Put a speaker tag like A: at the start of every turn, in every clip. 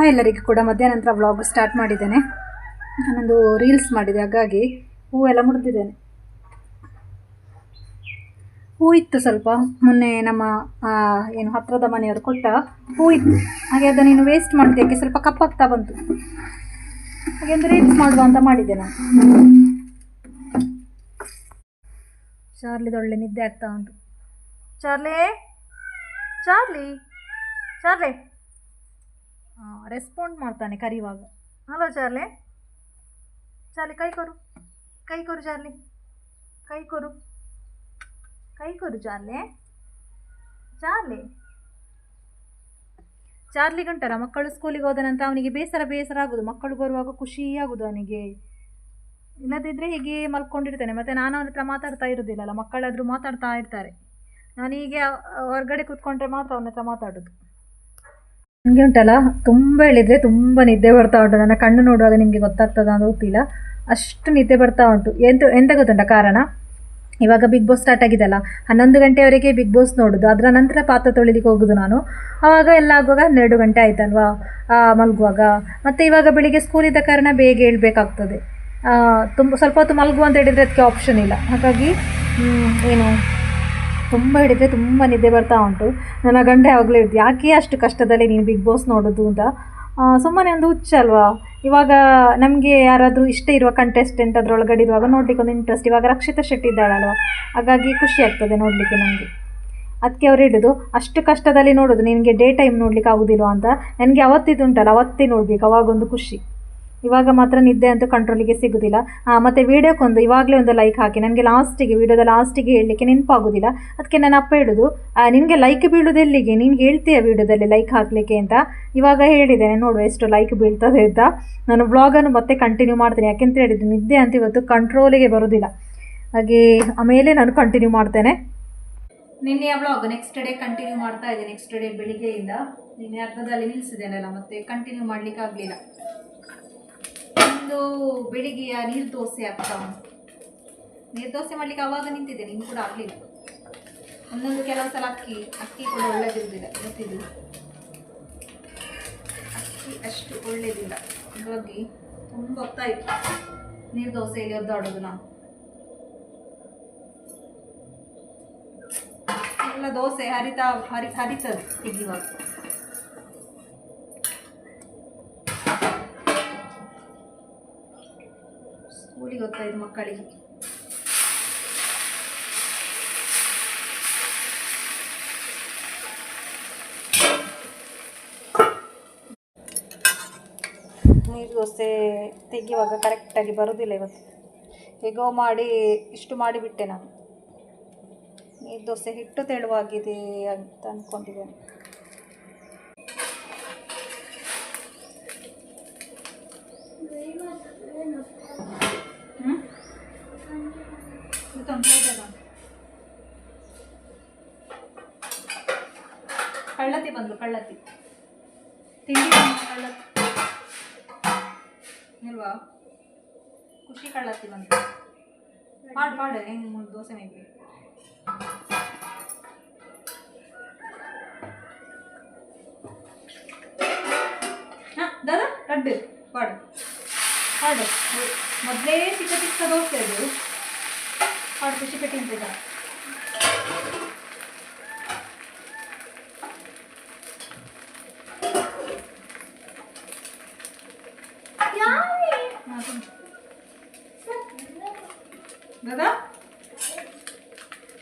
A: ಎಲ್ಲರಿಗೂ ಕೂಡ ಮಧ್ಯಾಹ್ನ ನಂತರ ವ್ಲಾಗ್ ಸ್ಟಾರ್ಟ್ ಮಾಡಿದ್ದೇನೆ. ನಾನೊಂದು ರೀಲ್ಸ್ ಮಾಡಿದೆ, ಹಾಗಾಗಿ ಹೂವೆಲ್ಲ ಮುರಿದಿದ್ದೇನೆ. ಹೂ ಇತ್ತು ಸ್ವಲ್ಪ, ಮೊನ್ನೆ ನಮ್ಮ ಏನು ಹತ್ತಿರದ ಮನೆಯವರು ಕೊಟ್ಟ ಹೂ ಇತ್ತು, ಹಾಗೆ ಅದನ್ನು ನೀನು ವೇಸ್ಟ್ ಮಾಡಿದ್ದಕ್ಕೆ ಸ್ವಲ್ಪ ಕಪ್ಪಾಗ್ತಾ ಬಂತು. ಹಾಗೆ ಒಂದು ರೀಲ್ಸ್ ಮಾಡುವ ಅಂತ ಮಾಡಿದ್ದೆ ನಾನು. ಚಾರ್ಲಿದೊಳ್ಳೆ ನಿದ್ದೆ ಆಗ್ತಾ ಉಂಟು. ಚಾರ್ಲಿ ಚಾರ್ಲಿ ಚಾರ್ಲಿ ರೆಸ್ಪಾಂಡ್ ಮಾಡ್ತಾನೆ ಕರೆಯುವಾಗ. ಹಲೋ ಚಾರ್ಲಿ, ಚಾರ್ಲಿ ಕೈ ಕೊರು, ಕೈ ಕೊರು ಚಾರ್ಲಿ, ಕೈ ಕೊರು, ಕೈ ಕೊರು ಚಾರ್ಲಿ. ಚಾರ್ಲಿ ಚಾರ್ಲಿಗಂಟಲ್ಲ, ಮಕ್ಕಳು ಸ್ಕೂಲಿಗೆ ಹೋದ ನಂತರ ಅವನಿಗೆ ಬೇಸರ ಆಗೋದು, ಮಕ್ಕಳು ಬರುವಾಗ ಖುಷಿ ಆಗೋದು ಅವನಿಗೆ. ಇಲ್ಲದಿದ್ದರೆ ಹೀಗೆ ಮಲ್ಕೊಂಡಿರ್ತಾನೆ. ಮತ್ತು ನಾನು ಅವನ ಹತ್ರ ಮಾತಾಡ್ತಾ ಇರೋದಿಲ್ಲಲ್ಲ, ಮಕ್ಕಳಾದರೂ ಮಾತಾಡ್ತಾ ಇರ್ತಾರೆ. ನಾನು ಹೀಗೆ ಹೊರಗಡೆ ಕೂತ್ಕೊಂಡ್ರೆ ಮಾತ್ರ ಅವನ ಹತ್ರ ಮಾತಾಡೋದು. ನನಗೆ ಉಂಟಲ್ಲ, ತುಂಬ ಹೇಳಿದರೆ ತುಂಬ ನಿದ್ದೆ ಬರ್ತಾ ಉಂಟು. ನನ್ನ ಕಣ್ಣು ನೋಡುವಾಗ ನಿಮಗೆ ಗೊತ್ತಾಗ್ತದ ಅಂತ ಗೊತ್ತಿಲ್ಲ, ಅಷ್ಟು ನಿದ್ದೆ ಬರ್ತಾ ಉಂಟು. ಎಂತ ಗೊತ್ತುಂಟ ಕಾರಣ? ಇವಾಗ ಬಿಗ್ ಬಾಸ್ ಸ್ಟಾರ್ಟ್ ಆಗಿದೆಲ್ಲ, 11 ಗಂಟೆವರೆಗೆ ಬಿಗ್ ಬಾಸ್ ನೋಡೋದು, ಅದರ ನಂತರ ಪಾತ್ರೆ ತೊಳಿಲಿಕ್ಕೆ ಹೋಗೋದು ನಾನು. ಆವಾಗ ಎಲ್ಲ ಆಗುವಾಗ 12 ಗಂಟೆ ಆಯ್ತಲ್ವಾ ಮಲಗುವಾಗ. ಮತ್ತು ಇವಾಗ ಬೆಳಿಗ್ಗೆ ಸ್ಕೂಲ್ ಇದ್ದ ಕಾರಣ ಬೇಗ ಹೇಳ್ಬೇಕಾಗ್ತದೆ. ಸ್ವಲ್ಪ ಹೊತ್ತು ಮಲಗುವ ಅಂತ ಹೇಳಿದರೆ ಅದಕ್ಕೆ ಆಪ್ಷನ್ ಇಲ್ಲ. ಹಾಗಾಗಿ ಏನು ತುಂಬ ಹಿಡಿದ್ರೆ ತುಂಬ ನಿದ್ದೆ ಬರ್ತಾ ಉಂಟು. ನನ್ನ ಗಂಡ ಯಾವಾಗಲೂ ಹೇಳಿದ್ದು, ಯಾಕೆ ಅಷ್ಟು ಕಷ್ಟದಲ್ಲಿ ನೀನು ಬಿಗ್ ಬಾಸ್ ನೋಡೋದು ಅಂತ. ಸುಮ್ಮನೆ ಒಂದು ಹುಚ್ಚ ಅಲ್ವಾ. ಇವಾಗ ನಮಗೆ ಯಾರಾದರೂ ಇಷ್ಟ ಇರುವ ಕಂಟೆಸ್ಟೆಂಟ್ ಅದರೊಳಗಡೆ ಇರುವಾಗ ನೋಡಲಿಕ್ಕೆ ಒಂದು ಇಂಟ್ರೆಸ್ಟ್. ಇವಾಗ ರಕ್ಷಿತಾ ಶೆಟ್ಟಿ ಇದ್ದಾಳಲ್ವ, ಹಾಗಾಗಿ ಖುಷಿ ಆಗ್ತದೆ ನೋಡಲಿಕ್ಕೆ ನನಗೆ. ಅದಕ್ಕೆ ಅವ್ರು ಹೇಳಿದ್ದು, ಅಷ್ಟು ಕಷ್ಟದಲ್ಲಿ ನೋಡೋದು ನಿನಗೆ ಡೇ ಟೈಮ್ ನೋಡಲಿಕ್ಕೆ ಆಗೋದಿಲ್ವ ಅಂತ. ನನಗೆ ಅವತ್ತಿದ್ದುಂಟಲ್ಲ, ಅವತ್ತೇ ನೋಡಬೇಕು, ಅವಾಗೊಂದು ಖುಷಿ. ಇವಾಗ ಮಾತ್ರ ನಿದ್ದೆ ಅಂತೂ ಕಂಟ್ರೋಲಿಗೆ ಸಿಗೋದಿಲ್ಲ. ಮತ್ತು ವೀಡಿಯೋಕ್ಕೊಂದು ಇವಾಗಲೇ ಒಂದು ಲೈಕ್ ಹಾಕಿ, ನನಗೆ ವಿಡಿಯೋದ ಲಾಸ್ಟಿಗೆ ಹೇಳಲಿಕ್ಕೆ ನೆನಪಾಗೋದಿಲ್ಲ. ಅದಕ್ಕೆ ನನ್ನ ಅಪ್ಪ ಹೇಳೋದು, ನಿನಗೆ ಲೈಕ್ ಬೀಳೋದು ಎಲ್ಲಿಗೆ, ನೀನು ಹೇಳ್ತೀಯ ವೀಡಿಯೋದಲ್ಲಿ ಲೈಕ್ ಹಾಕಲಿಕ್ಕೆ ಅಂತ. ಇವಾಗ ಹೇಳಿದ್ದೇನೆ, ನೋಡುವ ಎಷ್ಟು ಲೈಕ್ ಬೀಳ್ತದೆ ಅಂತ. ನಾನು ವ್ಲಾಗನ್ನು ಮತ್ತೆ ಕಂಟಿನ್ಯೂ ಮಾಡ್ತೇನೆ, ಯಾಕೆಂತ ಹೇಳಿದ್ದು ನಿದ್ದೆ ಅಂತ ಇವತ್ತು ಕಂಟ್ರೋಲಿಗೆ ಬರೋದಿಲ್ಲ. ಹಾಗೆ ಆಮೇಲೆ ನಾನು ಕಂಟಿನ್ಯೂ ಮಾಡ್ತೇನೆ. ನಿನ್ನೆ ವ್ಲಾಗ್ ನೆಕ್ಸ್ಟ್ ಡೇ ಕಂಟಿನ್ಯೂ ಮಾಡ್ತಾ ಇದ್ದೆ. ನೆಕ್ಸ್ಟ್ ಡೇ ಬೆಳಿಗ್ಗೆಯಿಂದ ನಿನ್ನೆ ಅರ್ಧದಲ್ಲಿ ನಿಲ್ಲಿಸಿದ್ದೇನಲ್ಲ, ಮತ್ತೆ ಕಂಟಿನ್ಯೂ ಮಾಡಲಿಕ್ಕೆ ಆಗಲಿಲ್ಲ. ಒಂದು ಬೆಳಿಗ್ಗೆಯ ನೀರು ದೋಸೆ ಆಗ್ತಾ ಉಂಟು. ನೀರು ದೋಸೆ ಮಾಡಲಿಕ್ಕೆ ಆವಾಗ ನಿಂತಿದ್ದೆ, ನೀನು ಕೂಡ ಆಗಲಿಲ್ಲ. ಒಂದೊಂದು ಕೆಲವು ಸಲ ಅಕ್ಕಿ ಕೂಡ ಒಳ್ಳೆದಿರುವುದಿಲ್ಲ, ಗೊತ್ತಿದ್ದು ಅಕ್ಕಿ ಅಷ್ಟು ಒಳ್ಳೆಯದಿಲ್ಲ. ಹಾಗಾಗಿ ತುಂಬ ಹೊತ್ತಾಯಿತು ನೀರು ದೋಸೆಯಲ್ಲಿ ಒದ್ದಾಡೋದು ನಾನು. ಎಲ್ಲ ದೋಸೆ ಹರಿತದೆ ತೆಗಿವಾಗ. ಸ್ಕೂಲಿಗೆ ಗೊತ್ತಾಯಿತು ಮಕ್ಕಳಿಗೆ. ನೀರು ದೋಸೆ ತೆಗೆಯುವಾಗ ಕರೆಕ್ಟಾಗಿ ಬರೋದಿಲ್ಲ ಇವತ್ತು. ಹೇಗೋ ಮಾಡಿ ಇಷ್ಟು ಮಾಡಿಬಿಟ್ಟೆ ನಾನು. ನೀರು ದೋಸೆ ಹಿಟ್ಟು ತೆಳುವಾಗಿದೆ ಅಂತ ಅಂದ್ಕೊಂಡಿದ್ದೇನೆ. ಕಳ್ಳತಿ ಬಂದು ಕಳ್ಳತಿ ತಿಂಡಿ ಕಳ್ಳತಿ ಇಲ್ವಾ? ಖುಷಿ ಕಳ್ಳತಿ ಬಂದು ಮಾಡು ಹೆಂಗೆ ದೋಸೆ ಮೇಲೆ. ದಾದಾ ಕಡ್ಡು ಪಾಡು ಮೊದಲೇ ಚಿಕ್ಕ ದೋಸೆ ಅದು ಪಾಡು. ಖುಷಿ ಕಟ್ಟಿ ಅಂತಿದ್ದ. ದಾದಾ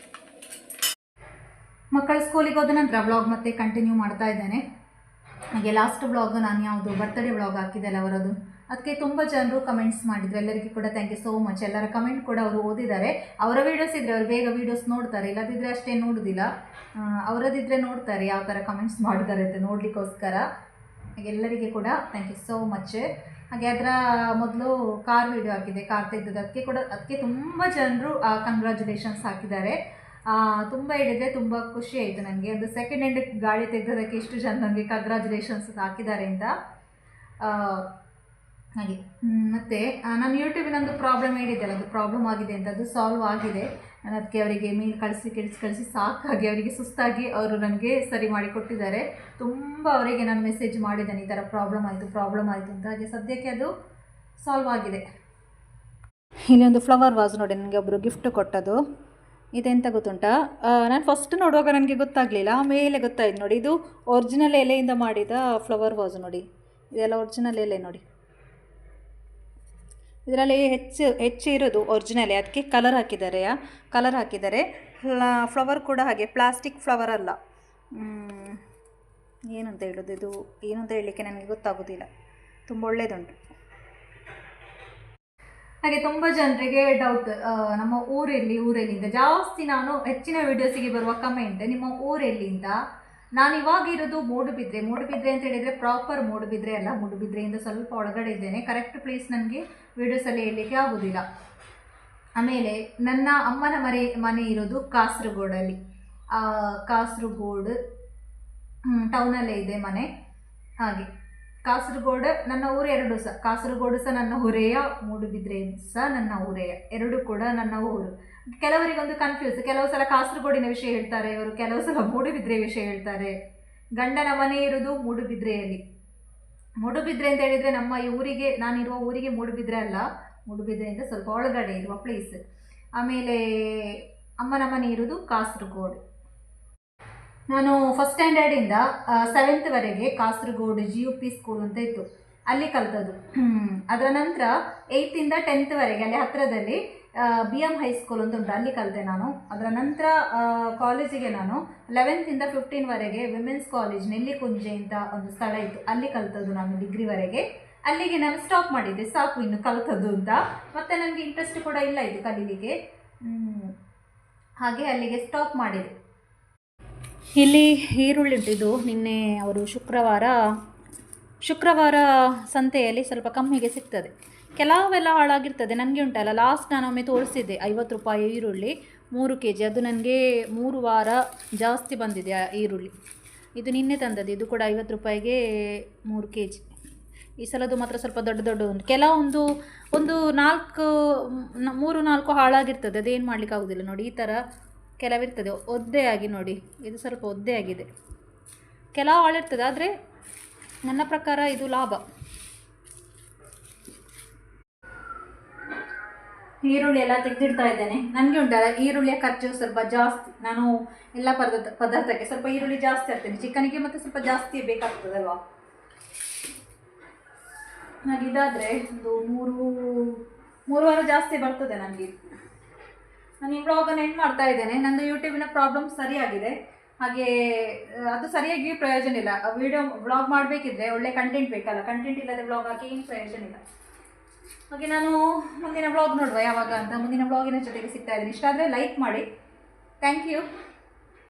A: ಮಕ್ಕಳು ಸ್ಕೂಲಿಗೆ ಹೋದ ನಂತರ ವ್ಲಾಗ್ ಮತ್ತೆ ಕಂಟಿನ್ಯೂ ಮಾಡ್ತಾ ಇದ್ದೇನೆ. ಹಾಗೆ ಲಾಸ್ಟ್ ವ್ಲಾಗ್ ನಾನು ಯಾವುದು ಬರ್ತ್ಡೇ ವ್ಲಾಗ್ ಹಾಕಿದ್ದೆಲ್ಲ ಅವರದು, ಅದಕ್ಕೆ ತುಂಬ ಜನರು ಕಮೆಂಟ್ಸ್ ಮಾಡಿದ್ರು. ಎಲ್ಲರಿಗೂ ಕೂಡ ಥ್ಯಾಂಕ್ ಯು ಸೋ ಮಚ್. ಎಲ್ಲರ ಕಮೆಂಟ್ ಕೂಡ ಅವರು ಓದಿದ್ದಾರೆ. ಅವರ ವೀಡಿಯೋಸ್ ಇದ್ದರೆ ಅವರು ಬೇಗ ವೀಡಿಯೋಸ್ ನೋಡ್ತಾರೆ, ಇಲ್ಲದಿದ್ದರೆ ಅಷ್ಟೇ ನೋಡೋದಿಲ್ಲ. ಅವರದಿದ್ದರೆ ನೋಡ್ತಾರೆ ಯಾವ ಥರ ಕಮೆಂಟ್ಸ್ ಮಾಡಿದ್ದಾರೆ ಅಂತ ನೋಡಲಿಕ್ಕೋಸ್ಕರ. ಹಾಗೆ ಎಲ್ಲರಿಗೆ ಕೂಡ ಥ್ಯಾಂಕ್ ಯು ಸೋ ಮಚ್. ಹಾಗೆ ಅದರ ಮೊದಲು ಕಾರ್ ವೀಡಿಯೋ ಹಾಕಿದೆ, ಕಾರ್ ತೆಗೆದದ್ದು, ಅದಕ್ಕೆ ತುಂಬ ಜನರು ಕಂಗ್ರ್ಯಾಚುಲೇಷನ್ಸ್ ಹಾಕಿದ್ದಾರೆ. ತುಂಬ ಹೇಳಿದರೆ ತುಂಬ ಖುಷಿ ಆಯಿತು ನನಗೆ. ಒಂದು ಸೆಕೆಂಡ್ ಹ್ಯಾಂಡ್ ಗಾಡಿ ತೆಗೆದೋದಕ್ಕೆ ಇಷ್ಟು ಜನ ನನಗೆ ಕಂಗ್ರ್ಯಾಚುಲೇಷನ್ಸ್ ಹಾಕಿದ್ದಾರೆ ಅಂತ. ಹಾಗೆ ಮತ್ತು ನಾನು ಯೂಟ್ಯೂಬಿನೊಂದು ಪ್ರಾಬ್ಲಮ್ ಹೇಳಿದ್ದೆಲ್ಲ, ಅದು ಪ್ರಾಬ್ಲಮ್ ಆಗಿದೆ ಅಂತ, ಅದು ಸಾಲ್ವ್ ಆಗಿದೆ. ನಾನು ಅದಕ್ಕೆ ಅವರಿಗೆ ಮೇಲ್ ಕಳಿಸಿ ಸಾಕಾಗಿ ಅವರಿಗೆ ಸುಸ್ತಾಗಿ ಅವರು ನನಗೆ ಸರಿ ಮಾಡಿ ಕೊಟ್ಟಿದ್ದಾರೆ. ತುಂಬ ಅವರಿಗೆ ನಾನು ಮೆಸೇಜ್ ಮಾಡಿದ್ದೇನೆ, ಈ ಥರ ಪ್ರಾಬ್ಲಮ್ ಆಯಿತು ಅಂತ. ಹಾಗೆ ಸದ್ಯಕ್ಕೆ ಅದು ಸಾಲ್ವ್ ಆಗಿದೆ. ಇಲ್ಲಿ ಒಂದು ಫ್ಲವರ್ ವಾಸ್ ನೋಡಿ, ನನಗೆ ಒಬ್ಬರು ಗಿಫ್ಟ್ ಕೊಟ್ಟದು. ಇದೆಂತ ಗೊತ್ತುಂಟಾ, ನಾನು ಫಸ್ಟ್ ನೋಡುವಾಗ ನನಗೆ ಗೊತ್ತಾಗಲಿಲ್ಲ, ಆಮೇಲೆ ಗೊತ್ತಾಯ್ತು ನೋಡಿ. ಇದು ಒರಿಜಿನಲ್ ಎಲೆಯಿಂದ ಮಾಡಿದ ಫ್ಲವರ್ ವಾಸ್ ನೋಡಿ, ಇದೆಲ್ಲ ಒರಿಜಿನಲ್ ಎಲೆ ನೋಡಿ. ಇದರಲ್ಲಿ ಹೆಚ್ಚು ಇರೋದು ಒರಿಜಿನಲೇ, ಅದಕ್ಕೆ ಕಲರ್ ಹಾಕಿದ್ದಾರೆ. ಫ್ಲವರ್ ಕೂಡ ಹಾಗೆ ಪ್ಲಾಸ್ಟಿಕ್ ಫ್ಲವರ್ ಅಲ್ಲ. ಏನಂತ ಹೇಳೋದು, ಇದು ಏನಂತ ಹೇಳಲಿಕ್ಕೆ ನನಗೆ ಗೊತ್ತಾಗೋದಿಲ್ಲ. ತುಂಬ ಒಳ್ಳೆಯದುಂಟು. ಹಾಗೆ ತುಂಬ ಜನರಿಗೆ ಡೌಟ್, ನಮ್ಮ ಊರೆಲ್ಲಿಂದ ಜಾಸ್ತಿ ನಾನು ಹೆಚ್ಚಿನ ವಿಡಿಯೋಸಿಗೆ ಬರುವ ಕಮೆಂಟ್, ನಿಮ್ಮ ಊರೆಲ್ಲಿಂದ. ನಾನು ಇವಾಗ ಇರೋದು ಮೂಡುಬಿದ್ರೆ ಅಂತ ಹೇಳಿದರೆ ಪ್ರಾಪರ್ ಮೂಡುಬಿದ್ರೆ ಅಲ್ಲ, ಮೂಡುಬಿದ್ರೆಯಿಂದ ಸ್ವಲ್ಪ ಒಳಗಡೆ ಇದ್ದೇನೆ. ಕರೆಕ್ಟ್ ಪ್ಲೇಸ್ ನನಗೆ ವಿಡಿಯೋಸಲ್ಲಿ ಹೇಳಲಿಕ್ಕೆ ಆಗೋದಿಲ್ಲ. ಆಮೇಲೆ ನನ್ನ ಅಮ್ಮನ ಮನೆ ಇರೋದು ಕಾಸರಗೋಡಲ್ಲಿ. ಕಾಸರಗೋಡು ಟೌನಲ್ಲೇ ಇದೆ ಮನೆ. ಹಾಗೆ ಕಾಸರಗೋಡು ನನ್ನ ಊರು ಎರಡು ಸಹ, ಕಾಸರಗೋಡು ಸಹ ನನ್ನ ಊರೆಯ, ಮೂಡುಬಿದ್ರೆ ಸಹ ನನ್ನ ಊರೆಯ, ಎರಡು ಕೂಡ ನನ್ನ ಊರು. ಕೆಲವರಿಗೊಂದು ಕನ್ಫ್ಯೂಸ್, ಕೆಲವು ಸಲ ಕಾಸರಗೋಡಿನ ವಿಷಯ ಹೇಳ್ತಾರೆ ಇವರು, ಕೆಲವು ಸಲ ಮೂಡುಬಿದ್ರೆ ವಿಷಯ ಹೇಳ್ತಾರೆ. ಗಂಡನ ಮನೆ ಇರೋದು ಮೂಡುಬಿದ್ರೆಯಲ್ಲಿ. ಮೂಡುಬಿದ್ರೆ ಅಂತ ಹೇಳಿದರೆ ನಮ್ಮ ಈ ಊರಿಗೆ, ನಾನಿರುವ ಊರಿಗೆ ಮೂಡುಬಿದ್ರೆ ಅಲ್ಲ, ಮೂಡುಬಿದ್ರೆಯಿಂದ ಸ್ವಲ್ಪ ಒಳಗಡೆ ಇರುವ ಪ್ಲೇಸ್. ಆಮೇಲೆ ಅಮ್ಮನ ಮನೆ ಇರೋದು ಕಾಸರಗೋಡು. ನಾನು ಫಸ್ಟ್ ಸ್ಟ್ಯಾಂಡರ್ಡಿಂದ 7th ಕಾಸರಗೋಡು GUP ಸ್ಕೂಲ್ ಅಂತ ಇತ್ತು, ಅಲ್ಲಿ ಕಲಿತದ್ದು. ಅದರ ನಂತರ 8th 10th ಅಲ್ಲಿ ಹತ್ತಿರದಲ್ಲಿ BM ಹೈಸ್ಕೂಲ್ ಅಂತ ಉಂಟು, ಅಲ್ಲಿ ಕಲಿತೆ ನಾನು. ಅದರ ನಂತರ ಕಾಲೇಜಿಗೆ ನಾನು 11th 15 ವಿಮೆನ್ಸ್ ಕಾಲೇಜ್ ನೆಲ್ಲಿಕುಂಜೆ ಅಂತ ಒಂದು ಸ್ಥಳ ಇತ್ತು, ಅಲ್ಲಿ ಕಲಿತದ್ದು ನಾನು ಡಿಗ್ರಿವರೆಗೆ. ಅಲ್ಲಿಗೆ ನಾನು ಸ್ಟಾಪ್ ಮಾಡಿದ್ದೆ, ಸಾಕು ಇನ್ನು ಕಲಿತದ್ದು ಅಂತ. ಮತ್ತು ನನಗೆ ಇಂಟ್ರೆಸ್ಟ್ ಕೂಡ ಇಲ್ಲ ಇದು ಕಲೀಲಿಕ್ಕೆ, ಹಾಗೆ ಅಲ್ಲಿಗೆ ಸ್ಟಾಪ್ ಮಾಡಿದೆ. ಇಲ್ಲಿ ಈರುಳ್ಳಿ ಉಂಟಿದ್ದು, ನಿನ್ನೆ ಅವರು ಶುಕ್ರವಾರ ಸಂತೆಯಲ್ಲಿ ಸ್ವಲ್ಪ ಕಮ್ಮಿಗೆ ಸಿಗ್ತದೆ. ಕೆಲವೆಲ್ಲ ಹಾಳಾಗಿರ್ತದೆ. ನನಗೆ ಉಂಟಲ್ಲ, ಲಾಸ್ಟ್ ನಾನೊಮ್ಮೆ ತೋರಿಸಿದ್ದೆ 50 ರೂಪಾಯಿ ಈರುಳ್ಳಿ 3 kg, ಅದು ನನಗೆ 3 ವಾರ ಜಾಸ್ತಿ ಬಂದಿದೆ ಆ ಈರುಳ್ಳಿ. ಇದು ನಿನ್ನೆ ತಂದದ್ದು, ಇದು ಕೂಡ 50 ರೂಪಾಯಿಗೆ 3 kg. ಈ ಸಲದ್ದು ಮಾತ್ರ ಸ್ವಲ್ಪ ದೊಡ್ಡ ಉಂಟು. ಕೆಲವೊಂದು 3-4 ಹಾಳಾಗಿರ್ತದೆ, ಅದೇನು ಮಾಡಲಿಕ್ಕೆ ಆಗೋದಿಲ್ಲ ನೋಡಿ. ಈ ಥರ ಕೆಲವಿರ್ತದೆ ಒದ್ದೆಯಾಗಿ ನೋಡಿ, ಇದು ಸ್ವಲ್ಪ ಒದ್ದೆಯಾಗಿದೆ. ಕೆಲವು ಹಾಳಿರ್ತದೆ, ಆದರೆ ನನ್ನ ಪ್ರಕಾರ ಇದು ಲಾಭ. ಈರುಳ್ಳಿ ಎಲ್ಲ ತೆಗೆದಿಡ್ತಾ ಇದ್ದೇನೆ. ನನಗೆ ಉಂಟಲ್ಲ, ಈರುಳ್ಳಿಯ ಖರ್ಚು ಸ್ವಲ್ಪ ಜಾಸ್ತಿ. ನಾನು ಎಲ್ಲ ಪದಾರ್ಥಕ್ಕೆ ಸ್ವಲ್ಪ ಈರುಳ್ಳಿ ಜಾಸ್ತಿ ಹಾಕ್ತೇನೆ. ಚಿಕನಿಗೆ ಮತ್ತು ಸ್ವಲ್ಪ ಜಾಸ್ತಿ ಬೇಕಾಗ್ತದಲ್ವಾ. ನನಗೆ ಇದಾದರೆ ಒಂದು 3 ವಾರ ಜಾಸ್ತಿ ಬರ್ತದೆ ನನಗೆ. ನಾನು ಈ ವ್ಲಾಗನ್ನು ಎಂಡ್ ಮಾಡ್ತಾ ಇದ್ದೇನೆ. ನಂದು ಯೂಟ್ಯೂಬಿನ ಪ್ರಾಬ್ಲಮ್ ಸರಿಯಾಗಿದೆ, ಹಾಗೆ ಅದು ಸರಿಯಾಗಿ ಪ್ರಯೋಜನ ಇಲ್ಲ. ವ್ಲಾಗ್ ಮಾಡಬೇಕಿದ್ರೆ ಒಳ್ಳೆ ಕಂಟೆಂಟ್ ಬೇಕಲ್ಲ, ಕಂಟೆಂಟ್ ಇಲ್ಲದೆ ವ್ಲಾಗ್ ಹಾಕಿ ಏನು ಪ್ರಯೋಜನ ಇಲ್ಲ. ಹಾಗೆ ನಾನು ಮುಂದಿನ ವ್ಲಾಗ್ ನೋಡುವ ಯಾವಾಗ ಅಂತ, ಮುಂದಿನ ವ್ಲಾಗಿನ ಜೊತೆಗೆ ಸಿಗ್ತಾ ಇದ್ದೀನಿ. ಇಷ್ಟ ಆದರೆ ಲೈಕ್ ಮಾಡಿ. Thank you.